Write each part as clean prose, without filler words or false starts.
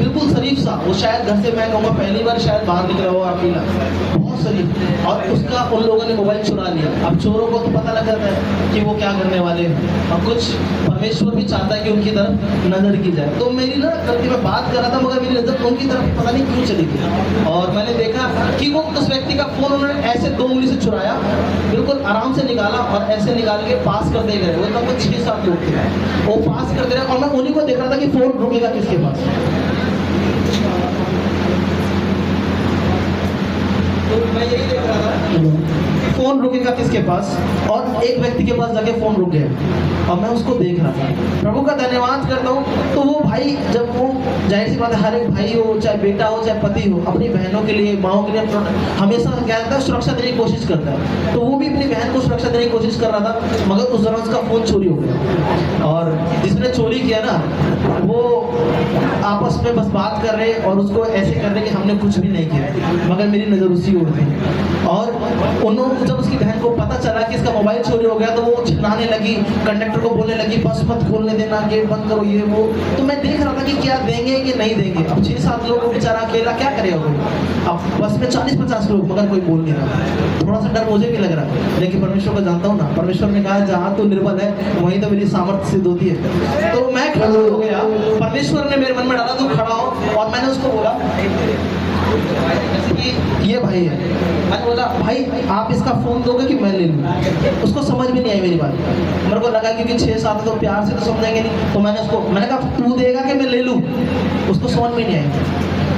बिल्कुल शरीफ सा, वो शायद घर से मैं कहूँगा पहली बार शायद बाहर निकला हुआ अकेला, बहुत शरीफ, और उसका उन लोगों ने मोबाइल चुरा लिया। अब चोरों को तो पता लग जाता है कि वो क्या करने वाले हैं, और कुछ परमेश्वर भी चाहता है कि उनकी तरफ नज़र की जाए। तो मेरी ना गलती में बात कर रहा था, मगर मेरी नज़र उनकी तरफ पता नहीं क्यों चली गई, और मैंने देखा कि वो उस व्यक्ति का फ़ोन उन्होंने ऐसे 2 उंगली से चुराया, बिल्कुल आराम से निकाला और ऐसे निकाल के पास कर दे गए। वो लगभग 6-7 लोग थे, वो पास कर दे रहे, और मैं उन्हीं को देख रहा था कि फ़ोन रुकेगा किसके पास। तो मैं यही देख रहा था फोन रुकेगा किसके पास, और एक व्यक्ति के पास जाके फोन रुक गया, और मैं उसको देख रहा था। प्रभु का धन्यवाद करता हूँ। तो वो भाई, जब वो, जाहिर सी बात है, हर एक भाई हो, चाहे बेटा हो चाहे पति हो, अपनी बहनों के लिए, माओं के लिए हमेशा क्या करता है, सुरक्षा देने की कोशिश करता है। तो वो भी अपनी बहन को सुरक्षा देने की कोशिश कर रहा था, मगर उस दौरान उसका फोन चोरी हो गया, और जिसने चोरी किया ना, वो आपस में बस बात कर रहे और उसको ऐसे कर रहे कि हमने कुछ भी नहीं किया, मगर मेरी नज़र उसी ओर थी। और उन्होंने, जब उसकी बहन को पता चला कि इसका मोबाइल चोरी हो गया, तो वो चिल्लाने लगी, कंडक्टर को बोलने लगी बस मत खोलने देना, गेट बंद करो, ये वो। तो मैं देख रहा था कि क्या देंगे कि नहीं देंगे। अब 6-7 लोग को बेचारा अकेला क्या करेगा कोई, अब बस में 40-50 लोग, मगर कोई बोल नहीं रहा। थोड़ा सा डर मुझे भी लग रहा है, लेकिन परमेश्वर को जानता हूँ ना, परमेश्वर ने कहा जहाँ तो निर्बल है वहीं तो मेरी सामर्थ्य सिद्ध होती है। तो मैं खड़ा हो गया, परमेश्वर ने मेरे मन में डाला तू खड़ा हो, और मैंने उसको बोला जैसे कि ये भाई है, मैंने बोला भाई आप इसका फोन दोगे कि मैं ले लूँ। उसको समझ में नहीं आई मेरी बात, मेरे को लगा क्योंकि 6-7 तो प्यार से तो समझेंगे नहीं, तो मैंने कहा तू देगा कि मैं ले लूँ। उसको समझ में नहीं आई।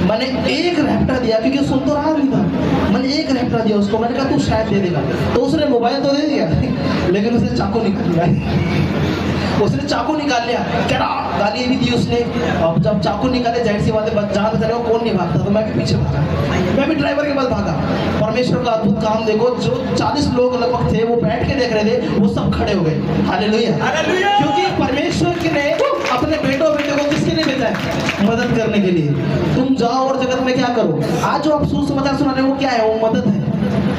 मैंने एक रैप्टा दिया, क्योंकि सुन तो रहा नहीं था, मैंने एक रैप्टा दिया उसको, मैंने कहा तू शायद दे देगा। तो उसने मोबाइल तो दे दिया, लेकिन उसने चाकू निकाल लिया। उसने चाकू निकाल लिया, क्या गाली भी दी उसने। अब जब चाकू निकाले, जाहिर सी बात है, जान बचा रहे कौन नहीं भागता, तो मैं भी पीछे भागा, मैं भी ड्राइवर के पास भागा। परमेश्वर का अद्भुत काम देखो, जो 40 लोग लगभग थे वो बैठ के देख रहे थे, वो सब खड़े हो गए। हालेलुया, क्योंकि परमेश्वर ने अपने बेटों को किसके लिए भेजा है? मदद करने के लिए। तुम जाओ और जगत में क्या करो। आज जो आप सुसमाचार सुना रहे हो वो क्या है? वो मदद है,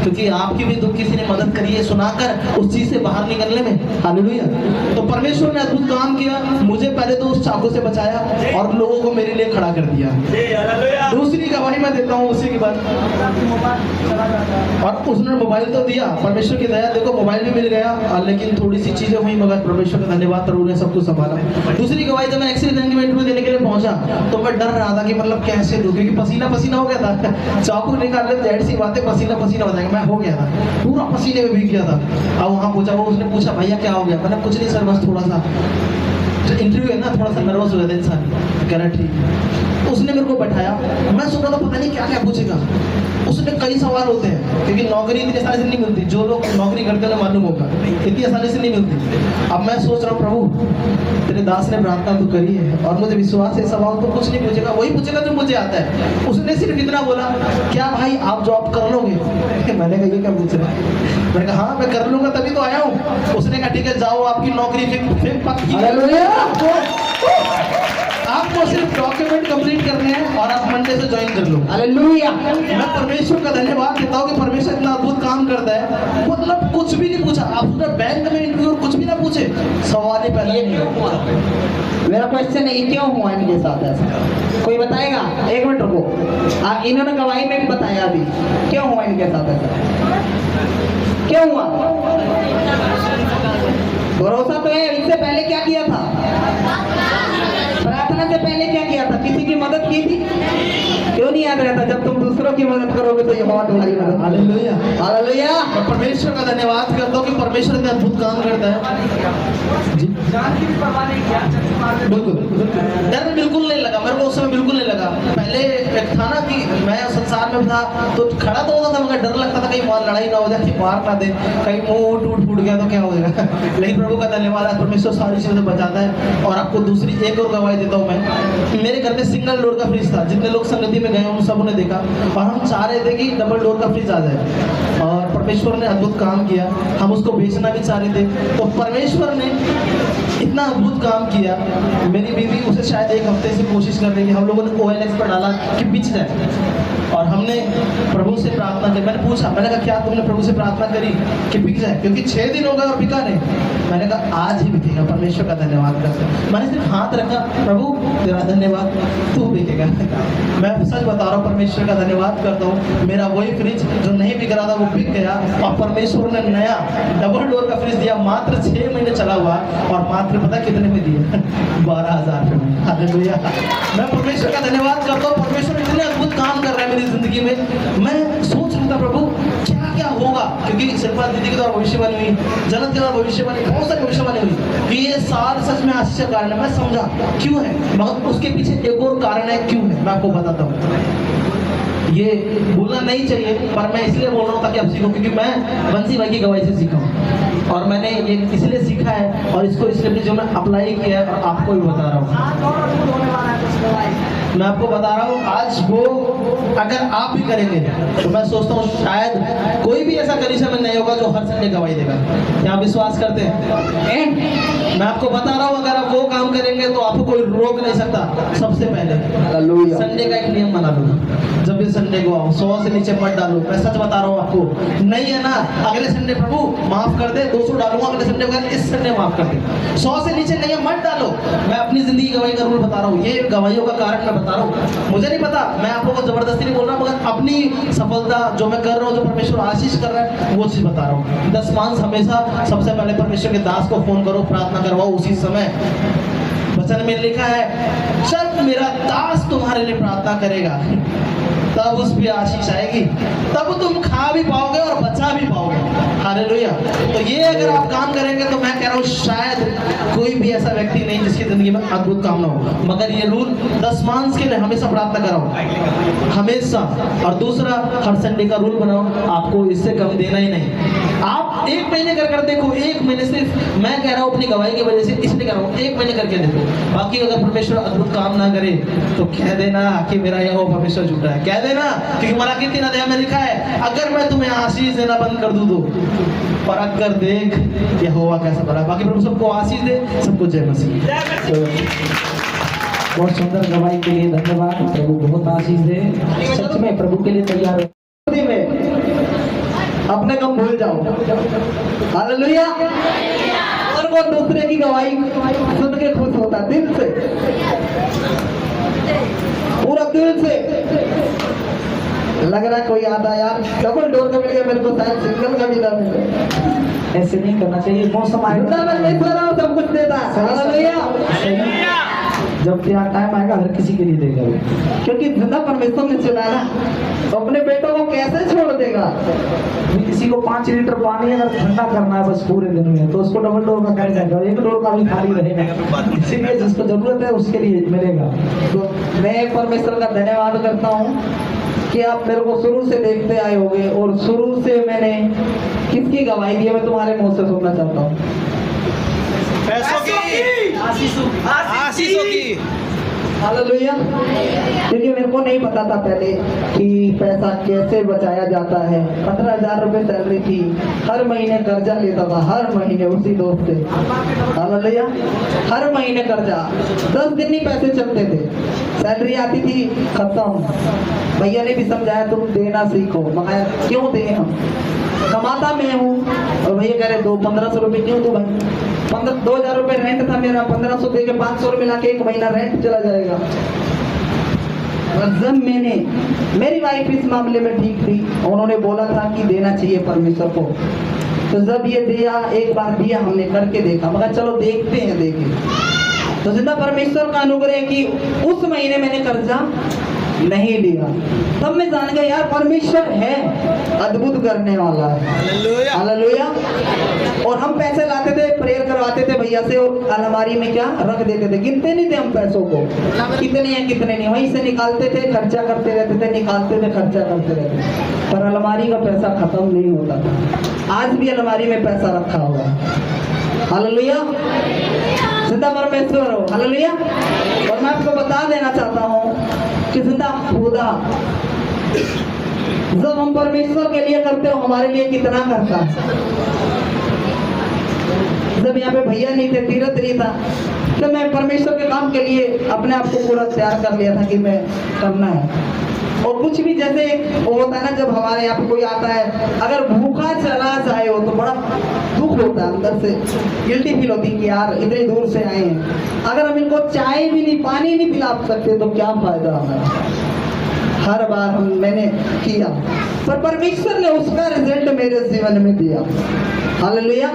क्योंकि आपकी भी दुख किसी ने मदद करी है सुनाकर उस चीज से बाहर निकलने में। हालेलुया। तो परमेश्वर ने अद्भुत काम किया, मुझे पहले तो उस चाकू से बचाया और लोगों को मेरे लिए खड़ा कर दिया। दूसरी गवाही मैं देता हूँ उसी के बाद, और उसने मोबाइल तो दिया, परमेश्वर की दया देखो मोबाइल भी मिल गया, लेकिन थोड़ी सी चीजें हुई, मगर परमेश्वर का धन्यवाद, प्रभु ने सब कुछ संभाला। दूसरी गवाही, जब मैं एक्सीडेंट में इंटरव्यू देने के लिए पहुंचा, तो मैं डर रहा था कि मतलब कैसे दूं, क्योंकि पसीना पसीना हो गया था। चाकू निकालने में जाहिर सी बात है पसीना पसीना हो जाएगा, मैं हो गया था, पूरा पसीने में भीग गया था। अब वहाँ पूछा, वो उसने पूछा भैया क्या हो गया? मैंने कुछ नहीं सर, बस थोड़ा सा इंटरव्यू है ना, थोड़ा सा नर्वस हो जाता है इंसान। कह रहा ठीक। उसने मेरे को बैठाया, मैं सुन रहा था पता नहीं क्या क्या पूछेगा। उसने कई सवाल होते हैं, क्योंकि नौकरी इतनी आसानी से नहीं मिलती, जो लोग नौकरी करते हैं मालूम होगा, इतनी आसानी से नहीं मिलती। अब मैं सोच रहा हूँ प्रभु तेरे दास ने प्रार्थना तो करी है, और मुझे विश्वास है सवाल तो कुछ नहीं पूछेगा, वही पूछेगा जो मुझे आता है। उसने सिर्फ इतना बोला, क्या भाई आप जॉब कर लोगे? मैंने कहा ये क्या पूछ रहे हैं? मैंने कहा हाँ मैं कर लूंगा, तभी तो आया हूँ। उसने कहा ठीक है जाओ, आपकी नौकरी फिर पक्की। आपको सिर्फ डॉक्यूमेंट कंप्लीट करने हैं और आप मंडे से ज्वाइन कर लो। हालेलुया। मैं परमेश्वर का धन्यवाद देता हूँ कि परमेश्वर इतना अद्भुत काम करता है। मतलब कुछ भी नहीं पूछा, आप उसने बैंक में इंटरव्यू कुछ भी ना पूछे, सवाल ही पहले क्यों हुआ। मेरा क्वेश्चन है क्यों हुआ इनके साथ ऐसा? कोई बताएगा? 1 मिनट रुको, इन्होंने गवाही में भी बताया अभी, क्यों हुआ इनके साथ ऐसा? क्यों हुआ? भरोसा तो है, इससे पहले क्या किया था? प्रार्थना से पहले क्या किया था? किसी की मदद की थी? क्यों नहीं याद रहता? जब तुम दूसरों की मदद करोगे तो ये बहुत तुम्हारी मदद। Hallelujah, hallelujah. मैं परमेश्वर का धन्यवाद करता हूँ कि परमेश्वर इतना अद्भुत काम करता है। जी बिल्कुल, डर बिल्कुल नहीं लगा मेरे को, उस समय बिल्कुल नहीं लगा। पहले एक था ना कि मैं संसार में था तो खड़ा तो होता था, मगर डर लगता था कहीं वहाँ लड़ाई ना हो जाए, कि मार ना दे, कहीं मुंह टूट फूट गया तो क्या हो जाएगा। लेकिन प्रभु का धन्यवाद है, परमेश्वर सारी चीज़ों से बचाता है। और आपको दूसरी एक और गवाही देता हूँ मैं। मेरे घर में सिंगल डोर का फ्रिज था, जितने लोग संगति में गए उन सबों ने देखा, और हम चाह रहे थे कि डबल डोर का फ्रिज आ जाए, और परमेश्वर ने अद्भुत काम किया। हम उसको बेचना भी चाह रहे थे, तो परमेश्वर ने इतना अद्भुत काम किया। मेरी बीवी उसे शायद एक हफ्ते से कोशिश कर रही है, हम लोगों ने OLX पर डाला कि बिक जाए, और हमने प्रभु से प्रार्थना की। मैंने पूछा, मैंने कहा क्या तुमने प्रभु से प्रार्थना करी कि बिक जाए, क्योंकि 6 दिन हो गए और बिका नहीं। मैंने कहा आज ही बिकेगा, परमेश्वर का धन्यवाद करते हैं। मैंने सिर्फ हाथ रखा, प्रभु तेरा धन्यवाद, तू बिकेगा। मैं सच बता रहा हूँ, परमेश्वर का धन्यवाद करता हूँ, मेरा वही फ्रिज जो नहीं बिक रहा था वो बिक गया, और परमेश्वर ने नया डबल डोर का फ्रिज दिया। मात्र 6 महीने चला हुआ, और मात्र पता कितने में दिए? 12,000 रुपये में। हालेलुया। मैं परमेश्वर का धन्यवाद करता हूँ, परमेश्वर इतने अद्भुत काम कर रहा है मेरी जिंदगी में। मैं सोच रहा था प्रभु क्या क्या होगा, क्योंकि शिल्पा दीदी के द्वारा भविष्यवाणी हुई, जन्नत के द्वारा भविष्यवाणी, बहुत सारी भविष्यवाणी हुई कि ये साल सच में आशीष का कारण है। मैं समझा क्यों है, मगर उसके पीछे एक और कारण है क्यों है, मैं आपको बताता हूँ। ये बोलना नहीं चाहिए, पर मैं इसलिए बोल रहा हूँ ताकि आप सीखो, क्योंकि मैं बंसी भाई की गवाही से सीखा हूँ, और मैंने ये इसलिए सीखा है, और इसको इसलिए जो मैं अप्लाई किया है और आपको भी बता रहा हूँ। मैं आपको बता रहा हूँ, आज वो अगर आप भी करेंगे तो मैं सोचता हूँ शायद कोई भी ऐसा कंडीशन में नहीं होगा जो हर संडे गवाही देगा। क्या आप विश्वास करते हैं? मैं आपको बता रहा हूँ, अगर आप वो काम करेंगे तो आपको कोई रोक नहीं सकता। सबसे पहले संडे का एक नियम बना लो, जब भी संडे को आओ 100 से नीचे मत डालो। मैं सच बता रहा हूँ आपको, नहीं है ना अगले संडे प्रभु माफ कर दे, 200 डालूंगा अगले संडे को, इस संडे माफ कर दे। 100 से नीचे नहीं है, मत डालो। मैं अपनी जिंदगी गवाही का रूल बता रहा हूँ, ये गवाहियों का कारण मैं बता रहा हूँ। मुझे नहीं पता, मैं आप लोगों को जबरदस्ती नहीं बोल रहा, मगर अपनी सफलता जो मैं कर रहा हूँ, जो परमेश्वर आशीष कर रहा है, वो चीज बता रहा हूँ। 10 मांस हमेशा सबसे पहले परमेश्वर के दास को फोन करो, प्रार्थना करवाओ उसी समय। वचन में लिखा है, जब मेरा दास तुम्हारे लिए प्रार्थना करेगा तब उस पे आशीष आएगी, तब तुम खा भी पाओगे और बचा भी पाओगे। हालेलुया। तो ये अगर आप काम करेंगे तो मैं कह रहा हूँ शायद कोई भी ऐसा व्यक्ति नहीं जिसकी जिंदगी में अद्भुत काम ना हो। मगर ये रूल 10 मांस के लिए हमेशा प्रार्थना कराओ, हमेशा। और दूसरा, हर संडे का रूल बनाओ, आपको इससे कम देना ही नहीं। आप 1 महीने कर देखो, 1 महीने सिर्फ, मैं कह रहा हूँ अपनी गवाही की वजह से इसलिए कर रहा हूँ, 1 महीने करके देखो। बाकी अगर परमेश्वर अद्भुत काम ना करे तो कह देना कि मेरा यह परमेश्वर झूठा है, कह देना, क्योंकि मलाकी 3 अध्याय में लिखा है, अगर मैं तुम्हें आशीष देना बंद कर दूं तो परख कर देख यहोवा कैसा बड़ा। बाकी प्रभु सबको आशीष दे, सबको जय मसीह। बहुत सुंदर गवाही के लिए धन्यवाद, प्रभु बहुत आशीष दे। सच में प्रभु के लिए तैयार हो, अपने कम भूल जाओ। हालेलुया। और वो दूसरे की गवाही सुन के खुश होता, दिल से, पूरा दिल से। लग रहा है कोई आता यार डबल डोर का मिल गया, मेरे को शायद सिंगल का भी ना मिले। ऐसे नहीं करना चाहिए, मौसम आएगा सब कुछ देता है। हालेलुया। जब तेरा टाइम आएगा हर किसी के लिए देगा, क्योंकि जिंदा परमेश्वर ने चुना ना, तो अपने बेटों को कैसे छोड़ देगा। किसी को 5 लीटर पानी अगर ठंडा करना है बस पूरे दिन में, तो उसको डबल डोर का कर जाएगा, 1 डोर का भी खाली रहेगा। इसीलिए जिसको जरूरत है उसके लिए मिलेगा। तो मैं परमेश्वर का धन्यवाद करता हूँ कि आप मेरे को शुरू से देखते आए होंगे, और शुरू से मैंने किसकी गवाही दी है मैं तुम्हारे मुंह से सुनना चाहता हूँ। पैसों की, आशीषों की। हालेलुया। क्योंकि मेरे को नहीं पता था पहले कि पैसा कैसे बचाया जाता है। 15,000 रुपये सैलरी थी, हर महीने कर्जा लेता था, हर महीने उसी दोस्त से। हालेलुया। हर महीने कर्जा, 10 दिन ही पैसे चलते थे, सैलरी आती थी खत्म। भैया ने भी समझाया तुम देना सीखो, मगर क्यों दे, हम कमाता मैं हूँ, और भैया कह रहे 1500 रुपये क्यों दो भाई, 2,000 रुपये रेंट था मेरा, 1500 दे के 500 मिला के 1 महीना रेंट चला जाएगा। और जब मेरी वाइफ इस मामले में ठीक थी, उन्होंने बोला था कि देना चाहिए परमेश्वर को, तो जब ये दिया, एक बार दिया, हमने करके देखा, मगर चलो देखते हैं, देखें। तो जिंदा परमेश्वर का अनुग्रह है कि उस महीने मैंने कर्जा नहीं लिया। तब मैं जान गया यार परमेश्वर है, अद्भुत करने वाला है। हालेलुया। और हम पैसे लाते थे, प्रेयर करवाते थे भैया से, और अलमारी में क्या रख देते थे, गिनते नहीं थे हम पैसों को, कितने हैं कितने नहीं, वहीं से निकालते थे, खर्चा करते रहते थे, निकालते थे, खर्चा करते रहते, पर अलमारी का पैसा खत्म नहीं होता था। आज भी अलमारी में पैसा रखा हुआ है। हालेलुया। जिंदा परमेश्वर हो। हालेलुया। और मैं आपको बता देना चाहता हूँ कि जिंदा खुदा जब हम परमेश्वर के लिए करते हो, हमारे लिए कितना करता है। जब यहाँ पे भैया नहीं थे, तीरथ नहीं था, तो मैं परमेश्वर के काम के लिए अपने आप को पूरा तैयार कर लिया था कि मैं करना है। और कुछ भी जैसे वो होता है ना, जब हमारे यहाँ पे कोई आता है अगर भूखा चला जाए हो तो बड़ा दुख होता है, अंदर से गिल्टी फील होती है कि यार इतनी दूर से आए हैं, अगर हम इनको चाय भी नहीं, पानी नहीं पिला सकते तो क्या फायदा हमारा। हर बार मैंने किया, पर परमेश्वर ने उसका रिजल्ट मेरे जीवन में दिया। हालेलुया।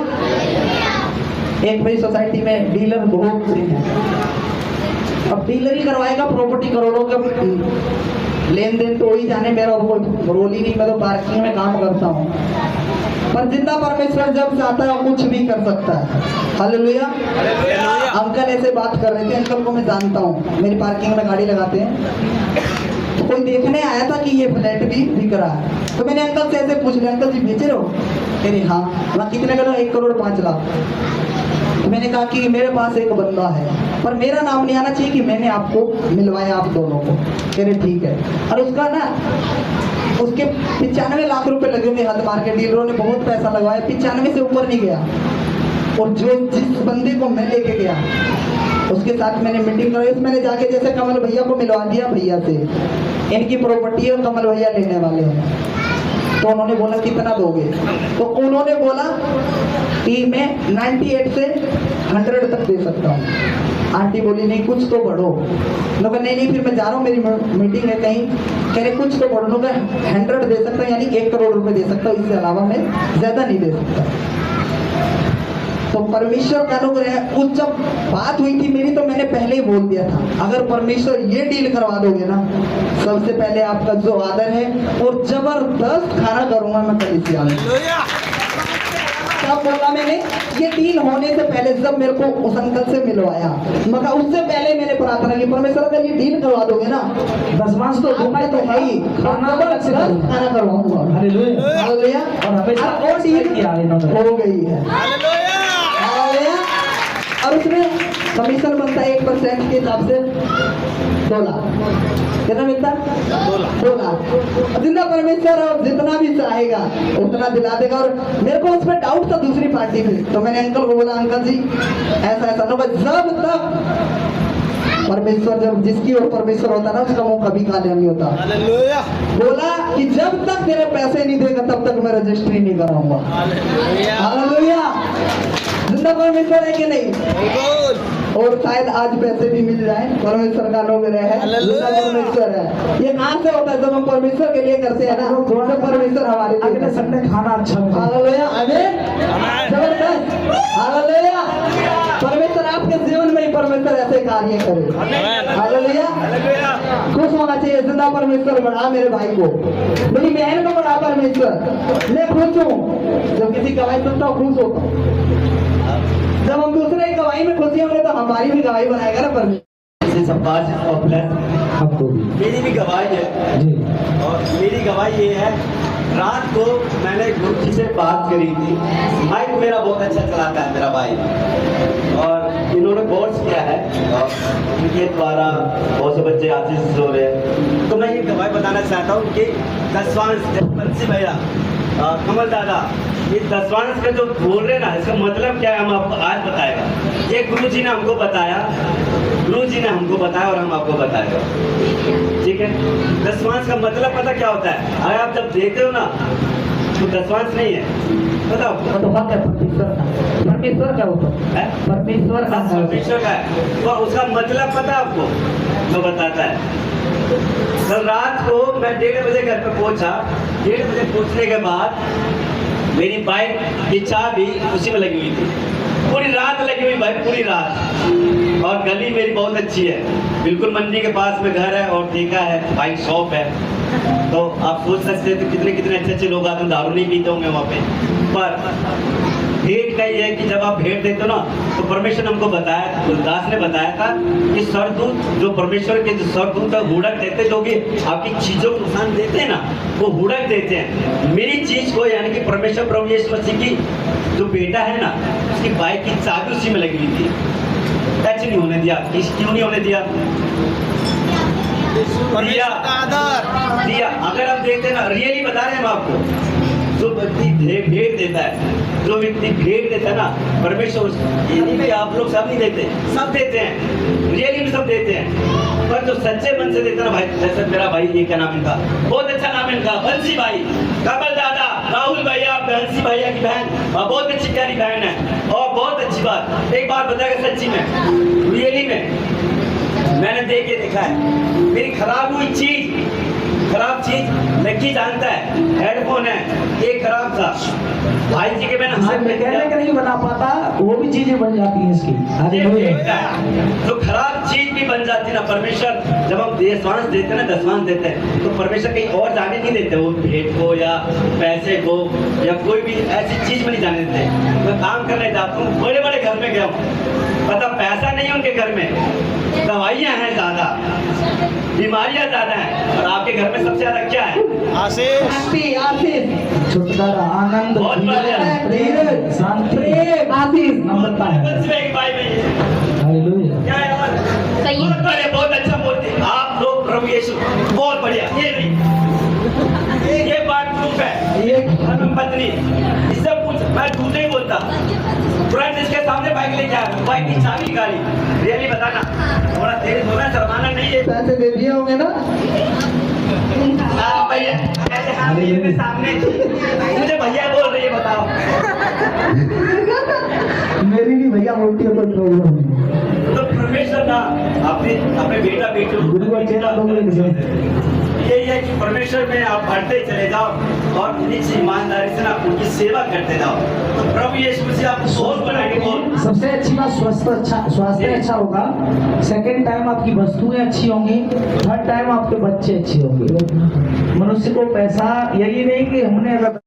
एक मेरी सोसाइटी में डीलर बहुत से हैं। अब डीलर ही करवाएगा, प्रॉपर्टी करोड़ों का लेन देन तो वही जाने, मेरा कोई रोल ही नहीं, मैं तो पार्किंग में काम करता हूँ। पर जिंदा परमेश्वर जब चाहता है वो कुछ भी कर सकता है। हालेलुया। अंकल ऐसे बात कर रहे थे, अंकल को मैं जानता हूँ, मेरी पार्किंग में गाड़ी लगाते हैं। तो कोई देखने आया था कि ये फ्लैट भी बिक रहा है, तो मैंने अंकल से ऐसे पूछ लिया, अंकल जी बेच रहे हो? कह रहे हाँ। वहाँ कितने का? 1 करोड़ 5 लाख। तो मैंने कहा कि मेरे पास एक बंदा है, पर मेरा नाम नहीं आना चाहिए कि मैंने आपको मिलवाया आप दोनों को। कह रहे ठीक है। और उसका ना, उसके 95 लाख रुपए लगे हुए हद मार के, डीलरों ने बहुत पैसा लगवाया, 95 से ऊपर नहीं गया। और जिस बंदे को मैं लेके गया उसके साथ मैंने मीटिंग कराई, मैंने जाके जैसे कमल भैया को मिलवा दिया, भैया से इनकी प्रॉपर्टी है, कमल भैया लेने वाले हैं। तो उन्होंने बोला कितना दोगे? तो उन्होंने बोला कि मैं 98 से 100 तक दे सकता हूँ। आंटी बोली नहीं कुछ तो बढ़ो। लोग नहीं फिर मैं जा रहा हूँ, मेरी मीटिंग है कहीं। कह रहे कुछ तो बढ़ो। लोग 100 दे सकता हूँ, यानी 1 करोड़ रुपए दे सकता हूँ, इससे अलावा मैं ज्यादा नहीं दे सकता। तो परमेश्वर का अनुग्रह है। उस जब बात हुई थी मेरी, तो मैंने पहले ही बोल दिया था अगर परमेश्वर ये डील करवा दोगे ना, सबसे पहले आपका जो आदर है और जबरदस्त खाना करूंगा मैं कलीसिया में। तब बोला मैंने, ये डील होने से पहले जब मेरे को उस अंकल से मिलवाया, मगर उससे पहले मैंने प्रार्थना की परमेश्वर अगर ये डील करवा दोगे ना, दशमांश तो दूंगा तो है ही, जबरदस्त खाना करवाऊंगा। हालेलुया। और हमेशा और डील किया हो गई है। और उसमें कमीशन बनता है 1% के हिसाब से 2 लाख। कितना मिलता है? 2 लाख। जिंदा परमेश्वर और जितना भी चाहेगा उतना दिला देगा। और मेरे को उसमें डाउट था दूसरी पार्टी में, तो मैंने अंकल को बोला अंकल जी ऐसा ऐसा ना, जब तक परमेश्वर, जब जिसकी ओर परमेश्वर होता ना उसका मुंह कभी खाली नहीं होता। बोला कि जब तक तेरे पैसे नहीं देगा तब तक मैं रजिस्ट्री नहीं कराऊंगा। हालेलुया। जिंदा परमेश्वर है कि नहीं? और शायद आज पैसे भी मिल जाए, परमेश्वर का अनुग्रह है, जिंदा परमेश्वर है। ये कहाँ से होता है? जब हम परमेश्वर के लिए करते हैं ना, तो परमेश्वर हमारे अगले संडे खाना अच्छा। हालेलुया। आमीन। जबरदस्त। हालेलुया। परमेश्वर आपके जीवन में ही परमेश्वर ऐसे कार्य करे। हालेलुया। खुश होना चाहिए। जिंदा परमेश्वर बढ़ा मेरे भाई को, मेरी बहन को बढ़ा परमेश्वर। मैं खुश हूँ जब किसी गवाही सुनता हूँ, खुश होता हूँ। जब हम दूसरे की गवाही में खुशी होंगे तो हमारी भी गवाही बनाएगा ना परमेश्वर। समाज और प्लस हमको भी मेरी भी गवाही है जी। और मेरी गवाही ये है, रात को मैंने गुरु जी से बात करी थी। माइक मेरा बहुत अच्छा चलाता है मेरा भाई, और इन्होंने कोर्स किया है और इनके द्वारा बहुत से बच्चे आशीष हो रहे हैं। तो मैं ये गवाही बताना चाहता हूँ कि दसवांश भैया, कमल दादा, ये दसवांश का जो बोल रहे ना, इसका मतलब क्या है हम आपको आज बताएगा। ये गुरु जी ने हमको बताया, गुरु जी ने हमको बताया और हम आपको बताएगा। ठीक है? दसवांश का मतलब पता क्या होता है? अगर आप जब देखते हो ना तो दसवांश नहीं है, बताओ। तो हक है परमेश्वर का होता है, परमेश्वर का है। तो उसका मतलब पता है आपको? मैं बताता है। कल रात को मैं 1:30 बजे घर पे पहुंचा। 1:30 बजे पहुंचने के बाद मेरी बाइक की चाबी उसी में लगी हुई थी, पूरी रात लगी हुई भाई, पूरी रात। और गली मेरी बहुत अच्छी है, बिल्कुल मंडी के पास में घर है और ठेका है, बाइक शॉप है। तो आप सोच सकते हैं तो कितने कितने अच्छे अच्छे लोग आते हैं, दारू नहीं पीते होंगे वहाँ पे। पर भेंट का ये है कि जब आप भेंट देते हो ना, तो परमेश्वर ने हमको बताया, दास ने बताया था कि सरदूत, जो परमेश्वर के जो सरदूत है, हुड़क देते, जो कि आपकी चीजों को नुकसान देते हैं ना, वो हुड़क देते हैं। मेरी चीज को, यानी कि परमेश्वर प्रभु यीशु मसीह की जो बेटा है ना, उसकी बाइक की चाबी उसी में लगी हुई थी। टच नहीं होने दिया। क्यों नहीं होने दिया? दिया। अगर आप देखते ना, रियली बता रहे हैं हम आपको, जो व्यक्ति भेंट देता है, जो व्यक्ति भेंट देता है ना, परमेश्वर ये नहीं कि आप लोग सब नहीं देते, सब देते हैं, रियली में सब देते हैं, पर जो सच्चे मन से देता है ना भाई, जैसे मेरा भाई, ये क्या नाम इनका, बहुत अच्छा नाम है इनका, बंसी भाई, कमल दादा, राहुल भैया, बंसी भैया की बहन, और बहुत अच्छी प्यारी बहन है, और बहुत अच्छी बात, एक बात बताएगा सच्ची में, रियली में मैंने देख के देखा है, मेरी खराब हुई चीज लक्की जानता है, हेडफोन है, ये खराब था, भाई जी के मैंने हाथ में मैकेनिक नहीं बना पाता, वो भी चीजें बन जाती हैं इसकी। ये देखता है, तो खराब चीज भी बन जाती है ना, परमेश्वर जब हम दशवांश देते हैं ना, दशवांश देते हैं, तो परमेश्वर कहीं और जाने नहीं देते, वो भेंट को या पैसे को या कोई भी ऐसी चीज में नहीं जाने देते। मैं काम करने जाता हूँ, बड़े बड़े घर में गया हूँ, पता पैसा नहीं है उनके घर में, दवाइयाँ हैं ज्यादा, बीमारियां ज्यादा हैं, और आपके घर में सबसे ज्यादा क्या है? आशीष छुटकारा, आनंद, बहुत बढ़िया। धीरज, शांति, प्रेम, आशीष नम्रता है। बस में एक भाई में ये। हालेलुया। क्या है यार? बहुत बढ़िया, बहुत अच्छा बोलते हैं आप लोग, प्रभु यीशु बहुत बढ़िया। ये नहीं, ये बात प्रूफ है, ये धर्म पत्नी इससे पूछ, मैं झूठ नहीं बोलता, तुरंत इसके सामने बाइक लेके आया, बाइक की चाबी निकाली, रियली बताना, थोड़ा तेज बोलना, शर्माना नहीं है। पैसे दे दिए होंगे ना? हाँ भैया, ऐसे हाथ मेरे सामने, मुझे भैया बोल रही है, बताओ। मेरी भी भैया मोटी है, कोई प्रॉब्लम नहीं। तो परमेश्वर ना अपने बेटा बेटों गुरु को चेहरा दोगे किसे? यही है कि परमेश्वर में आप बढ़ते चले जाओ और निज ईमानदारी से ना उनकी सेवा करते जाओ, तो प्रभु यीशु मसीह आपको बहुत बनाएंगे, बहुत। सबसे अच्छी बात स्वास्थ्य अच्छा होगा, सेकंड टाइम आपकी वस्तुएं अच्छी होंगी, थर्ड टाइम आपके बच्चे अच्छे होंगे। मनुष्य को पैसा यही नहीं कि हमने अगर